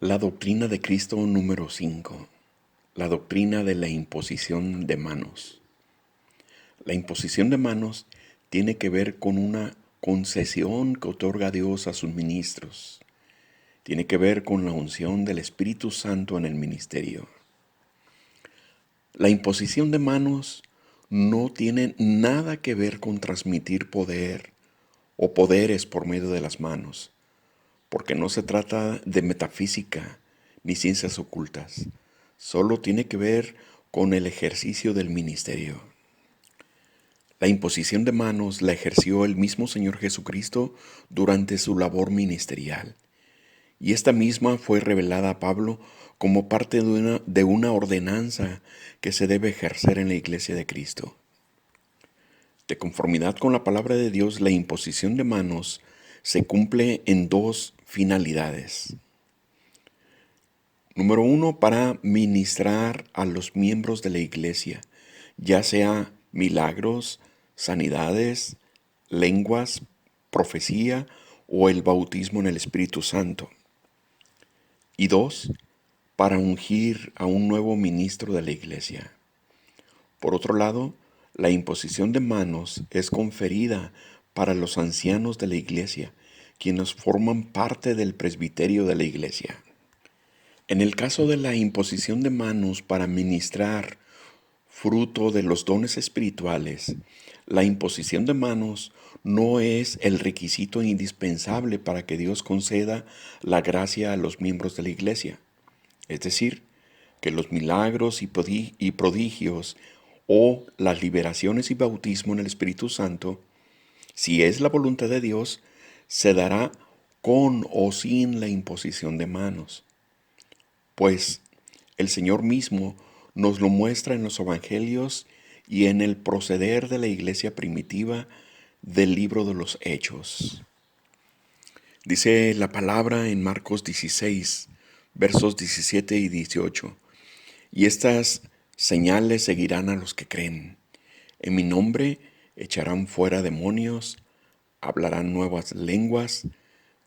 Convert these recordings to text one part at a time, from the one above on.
La doctrina de Cristo número 5. La doctrina de la imposición de manos. La imposición de manos tiene que ver con una concesión que otorga Dios a sus ministros. Tiene que ver con la unción del Espíritu Santo en el ministerio. La imposición de manos no tiene nada que ver con transmitir poder o poderes por medio de las manos, porque no se trata de metafísica ni ciencias ocultas. Solo tiene que ver con el ejercicio del ministerio. La imposición de manos la ejerció el mismo Señor Jesucristo durante su labor ministerial, y esta misma fue revelada a Pablo como parte de una ordenanza que se debe ejercer en la iglesia de Cristo. De conformidad con la palabra de Dios, la imposición de manos se cumple en dos finalidades. Número uno, para ministrar a los miembros de la iglesia, ya sea milagros, sanidades, lenguas, profecía o el bautismo en el Espíritu Santo. Y dos, para ungir a un nuevo ministro de la iglesia. Por otro lado, la imposición de manos es conferida para los ancianos de la iglesia, quienes forman parte del presbiterio de la iglesia. En el caso de la imposición de manos para ministrar fruto de los dones espirituales, la imposición de manos no es el requisito indispensable para que Dios conceda la gracia a los miembros de la iglesia. Es decir, que los milagros y prodigios o las liberaciones y bautismo en el Espíritu Santo, si es la voluntad de Dios, se dará con o sin la imposición de manos. Pues el Señor mismo nos lo muestra en los Evangelios y en el proceder de la iglesia primitiva del libro de los Hechos. Dice la palabra en Marcos 16, versos 17 y 18. Y estas señales seguirán a los que creen. En mi nombre echarán fuera demonios, hablarán nuevas lenguas,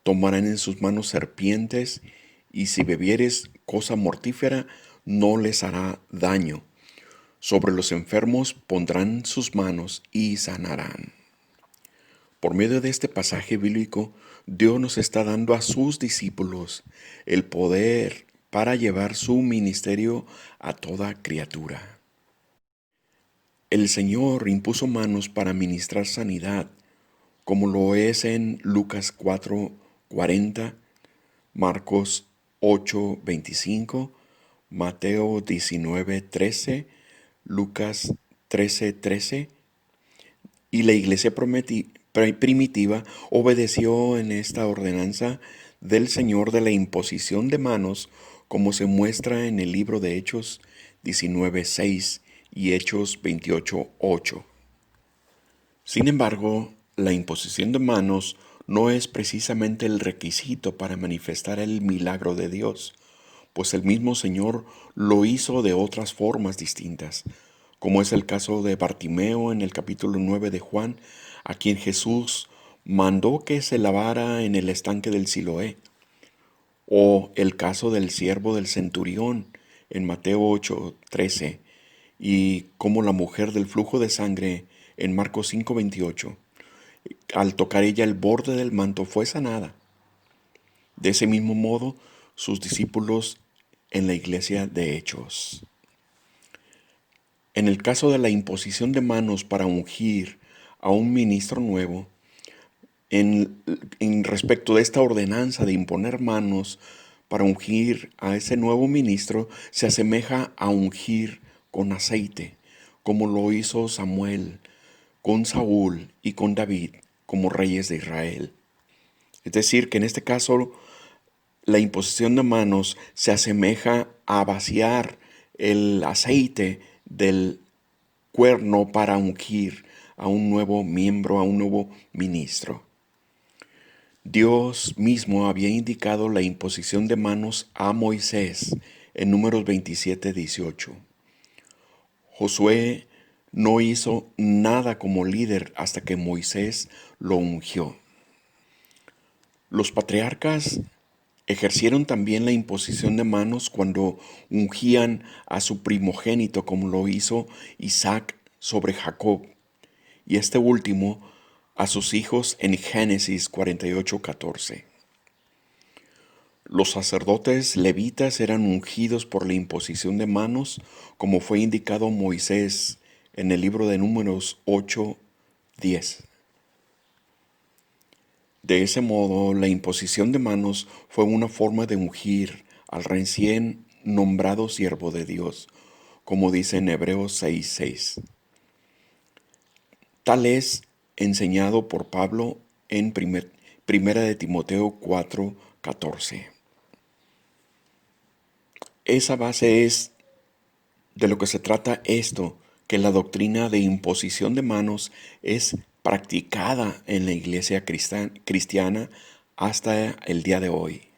tomarán en sus manos serpientes, y si bebieres cosa mortífera, no les hará daño. Sobre los enfermos pondrán sus manos y sanarán. Por medio de este pasaje bíblico, Dios nos está dando a sus discípulos el poder para llevar su ministerio a toda criatura. El Señor impuso manos para ministrar sanidad, como lo es en Lucas 4:40, Marcos 8:25, Mateo 19:13, Lucas 13:13, y la iglesia primitiva obedeció en esta ordenanza del Señor de la imposición de manos, como se muestra en el libro de Hechos 19:6 y Hechos 28:8. Sin embargo, la imposición de manos no es precisamente el requisito para manifestar el milagro de Dios, pues el mismo Señor lo hizo de otras formas distintas, como es el caso de Bartimeo en el capítulo 9 de Juan, a quien Jesús mandó que se lavara en el estanque del Siloé, o el caso del siervo del centurión en Mateo 8:13, y como la mujer del flujo de sangre en Marcos 5:28. Al tocar ella el borde del manto fue sanada. De ese mismo modo, sus discípulos en la iglesia de Hechos. En el caso de la imposición de manos para ungir a un ministro nuevo, en respecto de esta ordenanza de imponer manos para ungir a ese nuevo ministro, se asemeja a ungir con aceite, como lo hizo Samuel con Saúl y con David como reyes de Israel. Es decir, que en este caso la imposición de manos se asemeja a vaciar el aceite del cuerno para ungir a un nuevo miembro, a un nuevo ministro. Dios mismo había indicado la imposición de manos a Moisés en Números 27:18. Josué no hizo nada como líder hasta que Moisés lo ungió. Los patriarcas Ejercieron también la imposición de manos cuando ungían a su primogénito, como lo hizo Isaac sobre Jacob, y este último a sus hijos en Génesis 48:14. Los sacerdotes levitas eran ungidos por la imposición de manos, como fue indicado a Moisés en el libro de Números 8:10. De ese modo, la imposición de manos fue una forma de ungir al recién nombrado siervo de Dios, como dice en Hebreos 6:6. Tal es enseñado por Pablo en Primera de Timoteo 4:14. Esa base es de lo que se trata esto, que la doctrina de imposición de manos es practicada en la iglesia cristiana hasta el día de hoy.